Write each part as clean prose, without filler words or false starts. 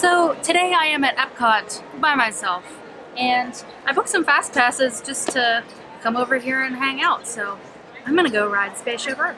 So today I am at Epcot by myself, and I booked some fast passes just to come over here and hang out. So I'm gonna go ride Spaceship Earth.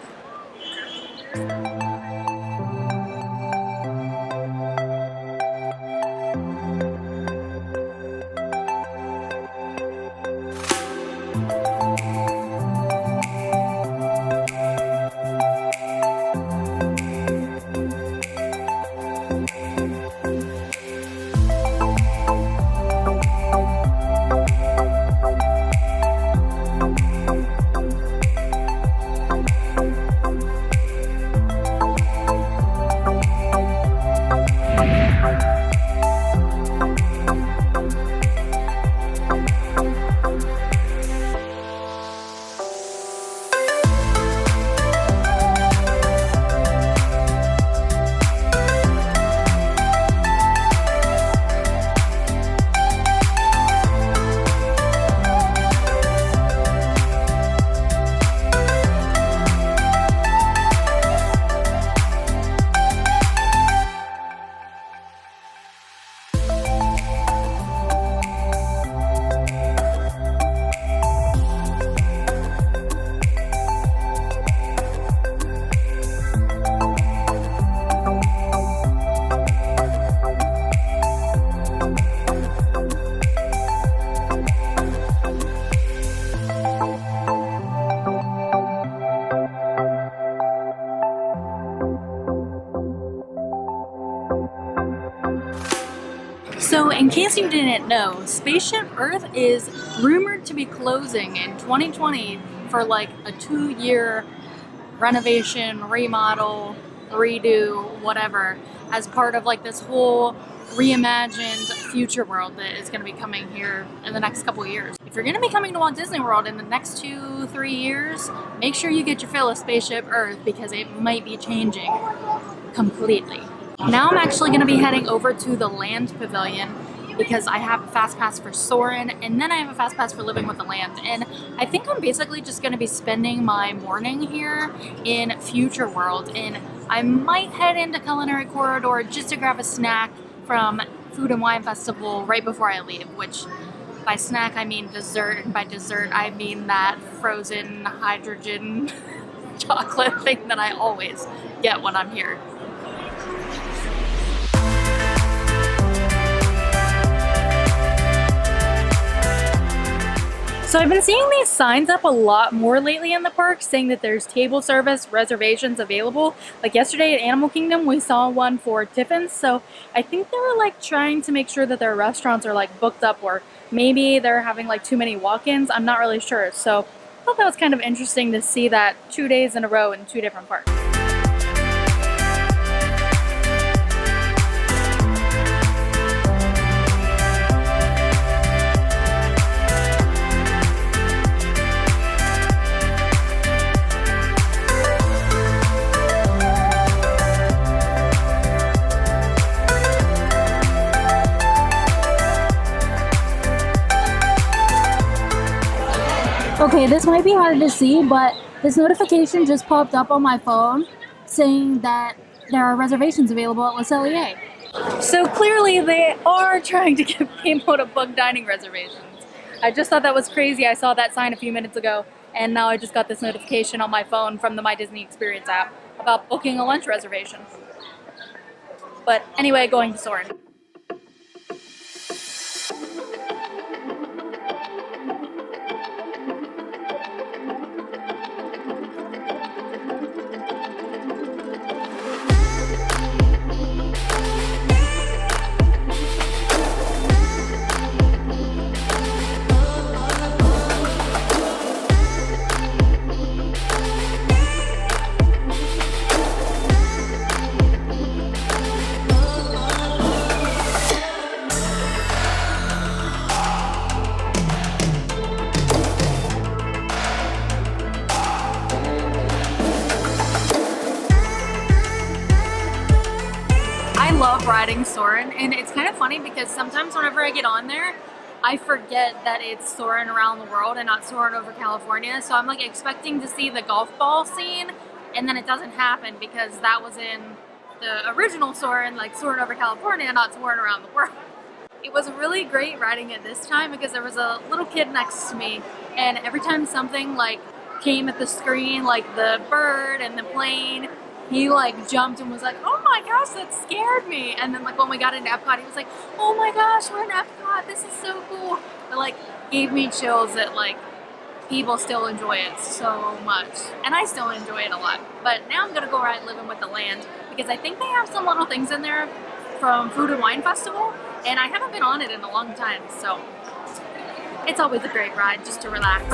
So in case you didn't know, Spaceship Earth is rumored to be closing in 2020 for like a 2-year renovation, remodel, redo, whatever, as part of like this whole reimagined future world that is going to be coming here in the next couple of years. If you're going to be coming to Walt Disney World in the next 2-3 years, make sure you get your fill of Spaceship Earth because it might be changing completely. Now I'm actually going to be heading over to the Land Pavilion because I have a fast pass for Soarin' and then I have a fast pass for Living with the Land, and I think I'm basically just going to be spending my morning here in Future World, and I might head into Culinary Corridor just to grab a snack from Food and Wine Festival right before I leave, which by snack I mean dessert, and by dessert I mean that frozen hydrogen chocolate thing that I always get when I'm here. So I've been seeing these signs up a lot more lately in the park saying that there's table service reservations available. Like yesterday at Animal Kingdom we saw one for Tiffin's, so I think they were like trying to make sure that their restaurants are like booked up, or maybe they're having like too many walk-ins. I'm not really sure. So I thought that was kind of interesting to see that 2 days in a row in 2 different parks. Okay, this might be hard to see, but this notification just popped up on my phone saying that there are reservations available at Le Cellier. So clearly they are trying to get people to book dining reservations. I just thought that was crazy. I saw that sign a few minutes ago, and now I just got this notification on my phone from the My Disney Experience app about booking a lunch reservation. But anyway, going to Soarin'. love riding Soarin', and it's kind of funny because sometimes whenever I get on there, I forget that it's Soarin' around the world and not Soarin' over California. So I'm like expecting to see the golf ball scene, and then it doesn't happen because that was in the original Soarin', like Soarin' over California, not Soarin' around the world. It was really great riding it this time because there was a little kid next to me, and every time something like came at the screen, like the bird and the plane, he like jumped and was like, oh my gosh, that scared me. And then like when we got into Epcot, he was like, oh my gosh, we're in Epcot, this is so cool. It like gave me chills that like people still enjoy it so much. And I still enjoy it a lot. But now I'm gonna go ride Living with the Land because I think they have some little things in there from Food and Wine Festival, and I haven't been on it in a long time, so it's always a great ride just to relax.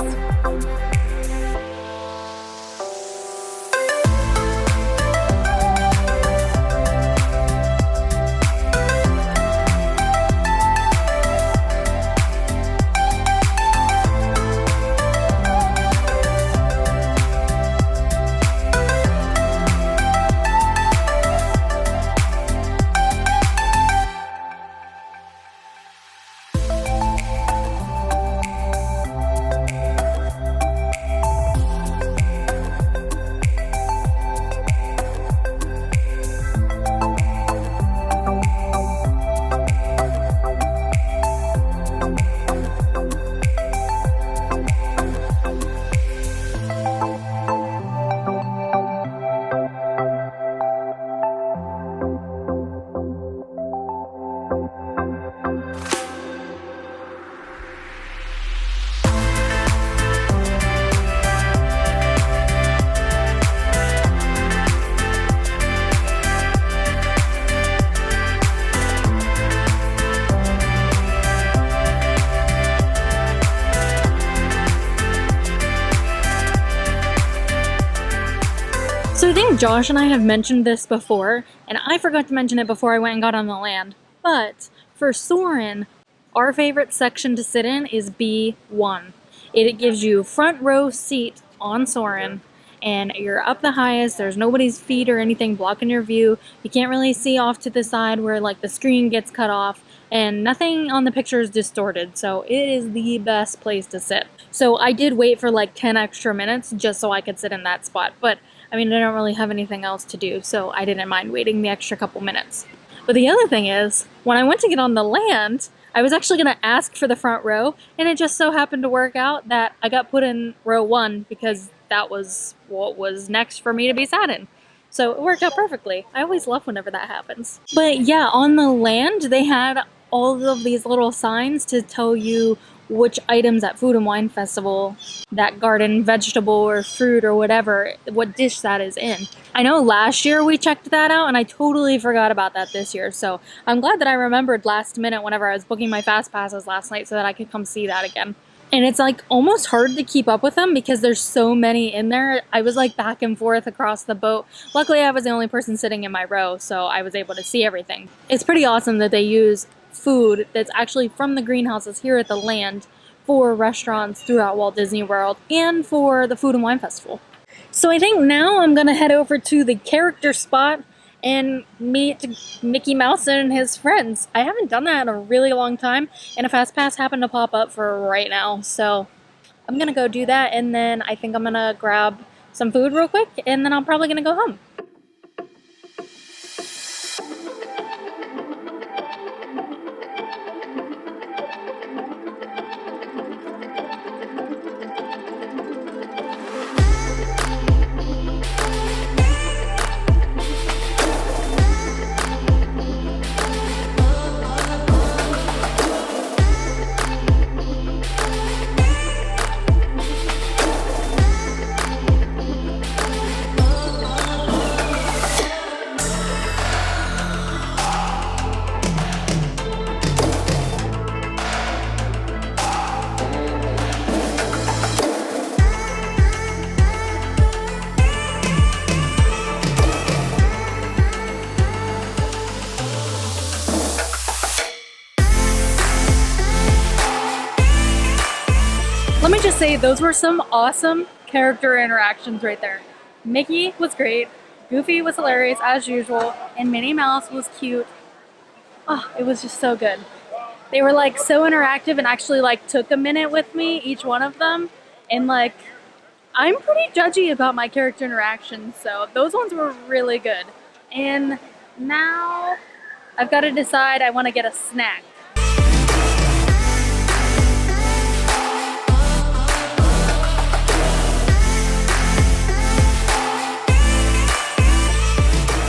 So I think Josh and I have mentioned this before, and I forgot to mention it before I went and got on the land, but for Soarin', our favorite section to sit in is B1. It gives you front row seat on Soarin', and you're up the highest, there's nobody's feet or anything blocking your view, you can't really see off to the side where like the screen gets cut off, and nothing on the picture is distorted, so it is the best place to sit. So I did wait for like 10 extra minutes just so I could sit in that spot, but I mean, I don't really have anything else to do, so I didn't mind waiting the extra couple minutes. But the other thing is, when I went to get on the land, I was actually going to ask for the front row, and it just so happened to work out that I got put in row 1 because that was what was next for me to be sat in. So it worked out perfectly. I always love whenever that happens. But yeah, on the land, they had all of these little signs to tell you which items at Food and Wine Festival, that garden vegetable or fruit or whatever, what dish that is in. I know last year we checked that out and I totally forgot about that this year, so I'm glad that I remembered last minute whenever I was booking my fast passes last night so that I could come see that again. And it's like almost hard to keep up with them because there's so many in there. I was like back and forth across the boat. Luckily I was the only person sitting in my row, so I was able to see everything. It's pretty awesome that they use food that's actually from the greenhouses here at the land for restaurants throughout Walt Disney World and for the Food and Wine Festival. So I think now I'm gonna head over to the character spot and meet Mickey Mouse and his friends. I haven't done that in a really long time, and a fast pass happened to pop up for right now, so I'm gonna go do that, and then I think I'm gonna grab some food real quick, and then I'm probably gonna go home. Let me just say, those were some awesome character interactions right there. Mickey was great, Goofy was hilarious as usual, and Minnie Mouse was cute. Oh, it was just so good. They were like so interactive and actually like took a minute with me, each one of them. And like, I'm pretty judgy about my character interactions, so those ones were really good. And Now I've got to decide I want to get a snack.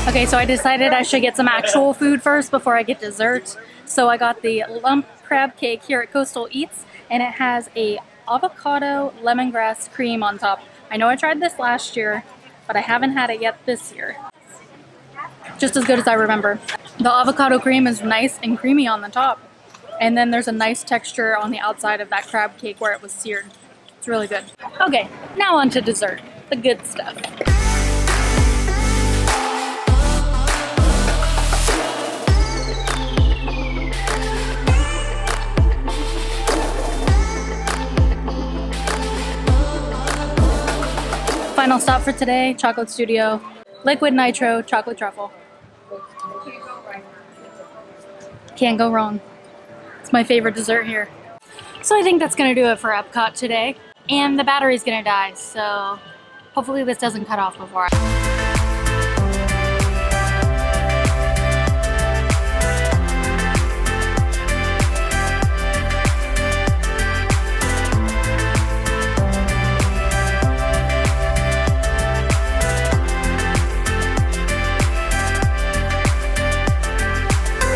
Okay, so I decided I should get some actual food first before I get dessert. So I got the lump crab cake here at Coastal Eats, and it has a avocado lemongrass cream on top. I know I tried this last year, but I haven't had it yet this year. Just as good as I remember. The avocado cream is nice and creamy on the top, and then there's a nice texture on the outside of that crab cake where it was seared. It's really good. Okay, now on to dessert, the good stuff. Final stop for today, Chocolate Studio, Liquid Nitro, Chocolate Truffle. Can't go wrong. It's my favorite dessert here. So I think that's gonna do it for Epcot today. And the battery's gonna die, so hopefully this doesn't cut off before